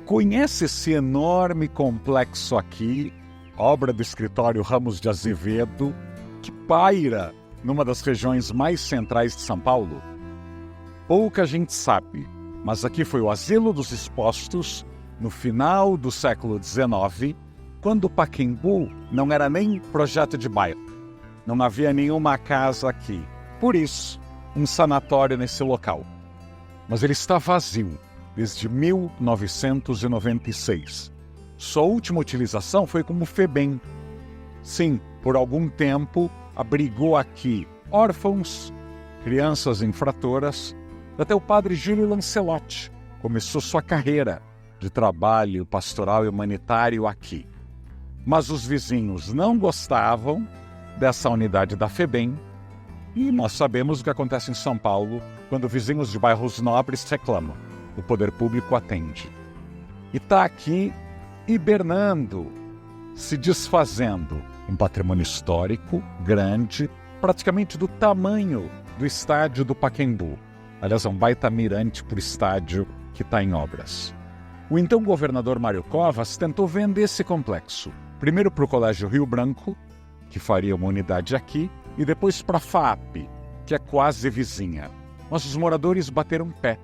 Conhece esse enorme complexo aqui, obra do escritório Ramos de Azevedo, que paira numa das regiões mais centrais de São Paulo? Pouca gente sabe, mas aqui foi o Asilo dos Expostos, no final do século XIX, quando o Pacaembu não era nem projeto de bairro. Não havia nenhuma casa aqui. Por isso, um sanatório nesse local. Mas ele está vazio desde 1996. Sua última utilização foi como FEBEM. Sim, por algum tempo abrigou aqui órfãos, crianças infratoras. Até o padre Júlio Lancelotti começou sua carreira de trabalho pastoral e humanitário aqui. Mas os vizinhos não gostavam dessa unidade da FEBEM, e nós sabemos o que acontece em São Paulo quando vizinhos de bairros nobres reclamam. O poder público atende. E está aqui hibernando, se desfazendo. Um patrimônio histórico grande, praticamente do tamanho do estádio do Pacaembu. Aliás, é um baita mirante para o estádio que está em obras. O então governador Mário Covas tentou vender esse complexo. Primeiro para o Colégio Rio Branco, que faria uma unidade aqui, e depois para a FAAP, que é quase vizinha. Mas os moradores bateram pé.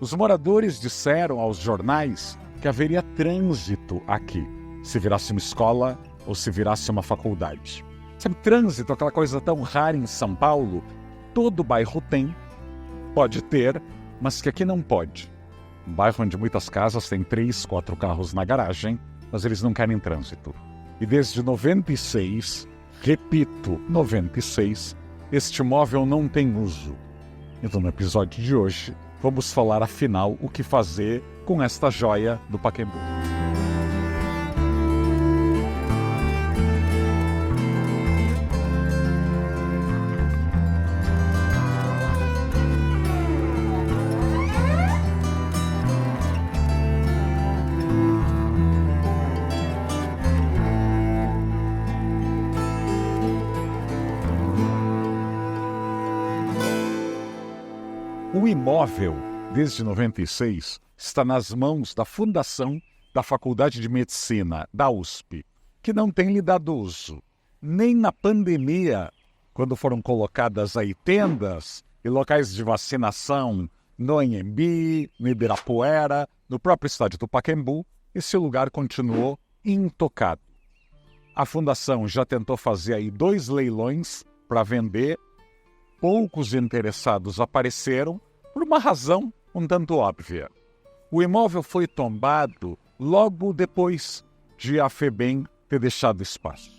Os moradores disseram aos jornais que haveria trânsito aqui, se virasse uma escola ou se virasse uma faculdade. Sabe, trânsito, aquela coisa tão rara em São Paulo, todo bairro tem, pode ter, mas que aqui não pode. Um bairro onde muitas casas têm 3, 4 carros na garagem, mas eles não querem trânsito. E desde 96, repito, 96, este imóvel não tem uso. Então, no episódio de hoje, vamos falar, afinal, o que fazer com esta joia do Pacaembu. O imóvel, desde 96, está nas mãos da Fundação da Faculdade de Medicina, da USP, que não tem lhe dado uso. Nem na pandemia, quando foram colocadas aí tendas e locais de vacinação no Anhembi, no Ibirapuera, no próprio estádio do Pacaembu, esse lugar continuou intocado. A Fundação já tentou fazer aí 2 leilões para vender. Poucos interessados apareceram por uma razão um tanto óbvia. O imóvel foi tombado logo depois de a FEBEM ter deixado espaço.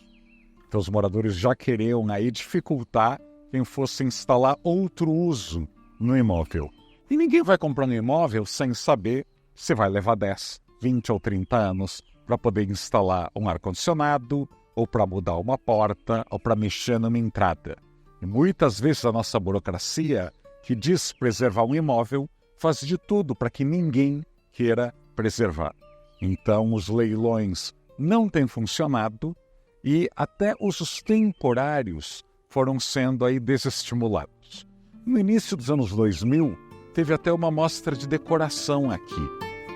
Então os moradores já queriam aí dificultar quem fosse instalar outro uso no imóvel. E ninguém vai comprar um imóvel sem saber se vai levar 10, 20 ou 30 anos para poder instalar um ar-condicionado, ou para mudar uma porta, ou para mexer numa entrada. E muitas vezes a nossa burocracia, que diz preservar um imóvel, faz de tudo para que ninguém queira preservar. Então, os leilões não têm funcionado e até usos temporários foram sendo aí desestimulados. No início dos anos 2000, teve até uma mostra de decoração aqui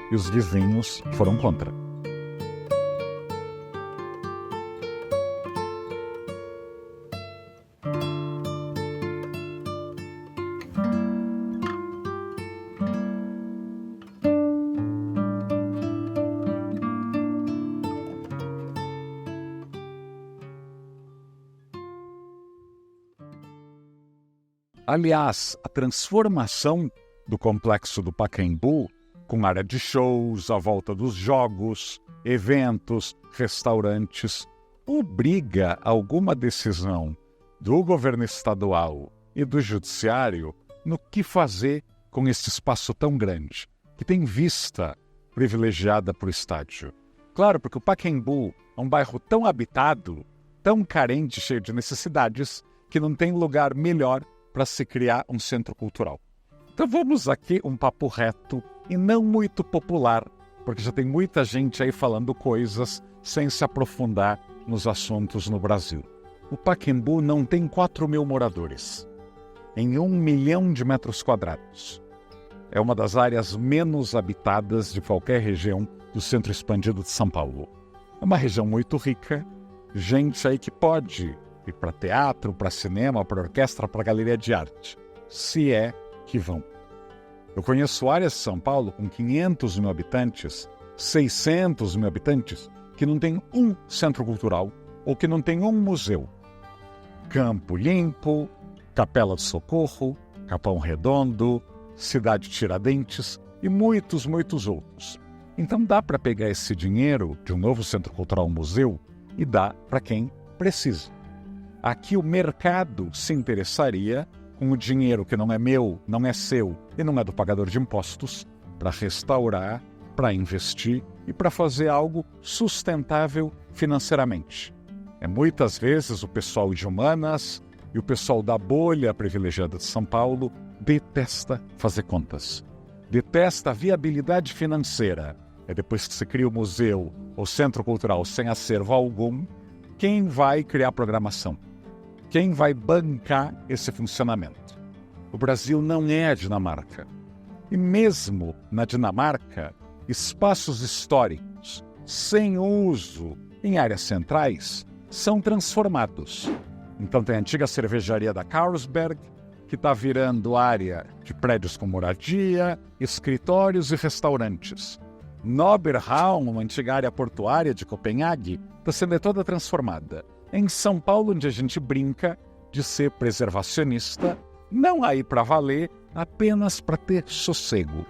e os vizinhos foram contra. Aliás, a transformação do complexo do Pacaembu, com área de shows, à volta dos jogos, eventos, restaurantes, obriga alguma decisão do governo estadual e do judiciário no que fazer com esse espaço tão grande, que tem vista privilegiada para o estádio. Claro, porque o Pacaembu é um bairro tão habitado, tão carente, cheio de necessidades, que não tem lugar melhor para se criar um centro cultural. Então vamos aqui um papo reto e não muito popular, porque já tem muita gente aí falando coisas sem se aprofundar nos assuntos no Brasil. O Pacaembu não tem 4.000 moradores, em 1 milhão de metros quadrados. é uma das áreas menos habitadas de qualquer região do centro expandido de São Paulo. É uma região muito rica, gente aí que pode ir para teatro, para cinema, para orquestra, para galeria de arte, se é que vão. Eu conheço áreas de São Paulo com 500 mil habitantes, 600 mil habitantes, que não tem um centro cultural ou que não tem um museu. Campo Limpo, Capela do Socorro, Capão Redondo, Cidade Tiradentes e muitos outros. Então dá para pegar esse dinheiro de um novo centro cultural, museu, e dar para quem precisa. Aqui o mercado se interessaria com o dinheiro que não é meu, não é seu e não é do pagador de impostos para restaurar, para investir e para fazer algo sustentável financeiramente. Muitas vezes o pessoal de humanas e o pessoal da bolha privilegiada de São Paulo detesta fazer contas. Detesta a viabilidade financeira. Depois que se cria o museu ou centro cultural sem acervo algum, quem vai criar programação? Quem vai bancar esse funcionamento? O Brasil não é a Dinamarca. E mesmo na Dinamarca, espaços históricos sem uso em áreas centrais são transformados. Então tem a antiga cervejaria da Carlsberg, que está virando área de prédios com moradia, escritórios e restaurantes. Noberhavn, uma antiga área portuária de Copenhague, está sendo toda transformada. Em São Paulo, onde a gente brinca de ser preservacionista, não aí para valer, apenas para ter sossego.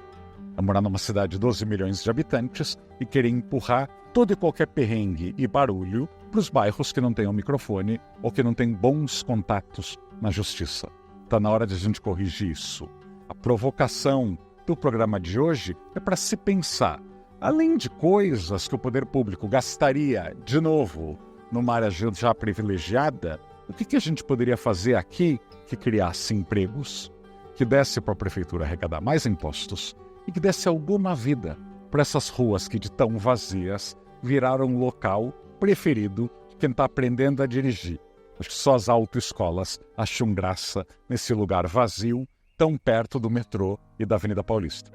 É morar numa cidade de 12 milhões de habitantes e querer empurrar todo e qualquer perrengue e barulho para os bairros que não têm um microfone ou que não têm bons contatos na justiça. Está na hora de a gente corrigir isso. A provocação do programa de hoje é para se pensar, além de coisas que o poder público gastaria, de novo, numa área já privilegiada, o que a gente poderia fazer aqui que criasse empregos, que desse para a prefeitura arrecadar mais impostos e que desse alguma vida para essas ruas que de tão vazias viraram um local preferido de quem está aprendendo a dirigir. Acho que só as autoescolas acham graça nesse lugar vazio, tão perto do metrô e da Avenida Paulista.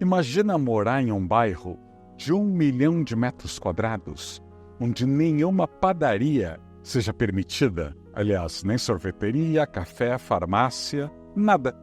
Imagina morar em um bairro de 1 milhão de metros quadrados, onde nenhuma padaria seja permitida. Aliás, nem sorveteria, café, farmácia, nada.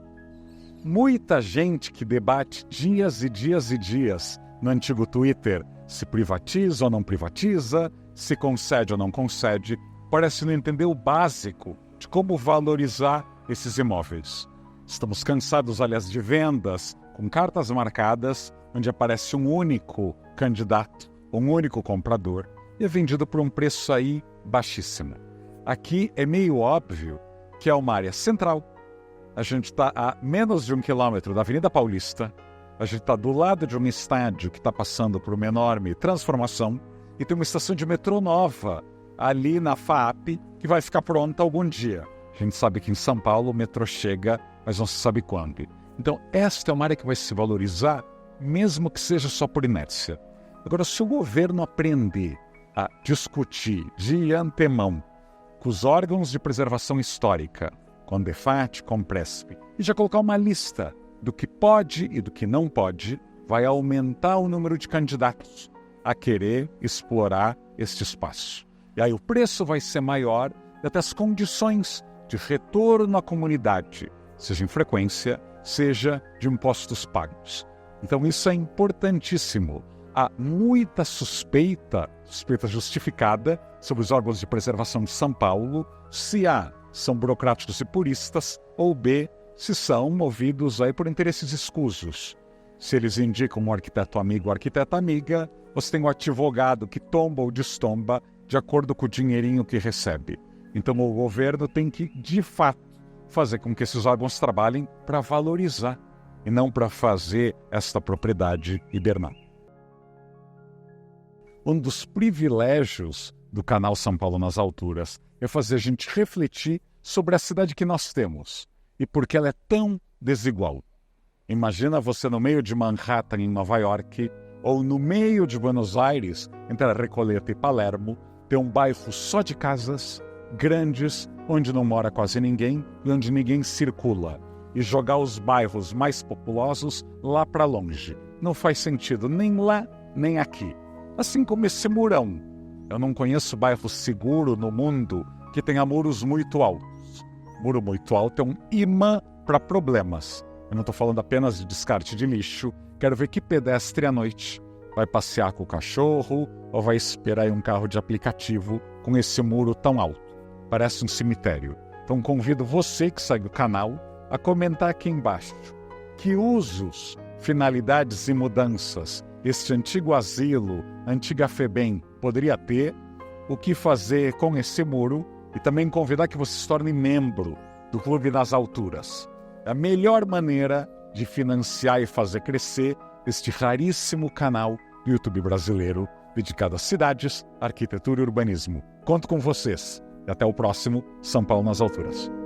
Muita gente que debate dias e dias e dias no antigo Twitter se privatiza ou não privatiza, se concede ou não concede, parece não entender o básico de como valorizar esses imóveis. Estamos cansados, aliás, de vendas com cartas marcadas, onde aparece um único candidato, um único comprador, e é vendido por um preço aí baixíssimo. Aqui é meio óbvio que é uma área central. A gente está a menos de 1 quilômetro da Avenida Paulista, a gente está do lado de um estádio que está passando por uma enorme transformação e tem uma estação de metrô nova ali na FAAP que vai ficar pronta algum dia. A gente sabe que em São Paulo o metrô chega, mas não se sabe quando. Então esta é uma área que vai se valorizar, mesmo que seja só por inércia. Agora, se o governo aprender a discutir de antemão com os órgãos de preservação histórica, com o DEFAT, com o PRESP, e já colocar uma lista do que pode e do que não pode, vai aumentar o número de candidatos a querer explorar este espaço. E aí o preço vai ser maior e até as condições de retorno à comunidade, seja em frequência, seja de impostos pagos. Então isso é importantíssimo. Há muita suspeita justificada sobre os órgãos de preservação de São Paulo, se A, são burocráticos e puristas, ou B, se são movidos aí por interesses escusos. Se eles indicam um arquiteto amigo ou arquiteta amiga, você tem um advogado que tomba ou destomba de acordo com o dinheirinho que recebe. Então o governo tem que, de fato, fazer com que esses órgãos trabalhem para valorizar e não para fazer esta propriedade hibernar. Um dos privilégios do canal São Paulo nas Alturas é fazer a gente refletir sobre a cidade que nós temos e por que ela é tão desigual. Imagina você no meio de Manhattan, em Nova York, ou no meio de Buenos Aires, entre a Recoleta e Palermo, ter um bairro só de casas, grandes, onde não mora quase ninguém e onde ninguém circula. e jogar os bairros mais populosos lá para longe. Não faz sentido nem lá, nem aqui. Assim como esse murão. Eu não conheço bairro seguro no mundo que tenha muros muito altos. Muro muito alto é um imã para problemas. Eu não estou falando apenas de descarte de lixo. Quero ver que pedestre à noite vai passear com o cachorro ou vai esperar em um carro de aplicativo com esse muro tão alto. Parece um cemitério. Então convido você que segue o canal a comentar aqui embaixo que usos, finalidades e mudanças este antigo asilo, antiga FEBEM, poderia ter, o que fazer com esse muro e também convidar que você se torne membro do Clube das Alturas. É a melhor maneira de financiar e fazer crescer este raríssimo canal do YouTube brasileiro dedicado a cidades, arquitetura e urbanismo. Conto com vocês e até o próximo São Paulo nas Alturas.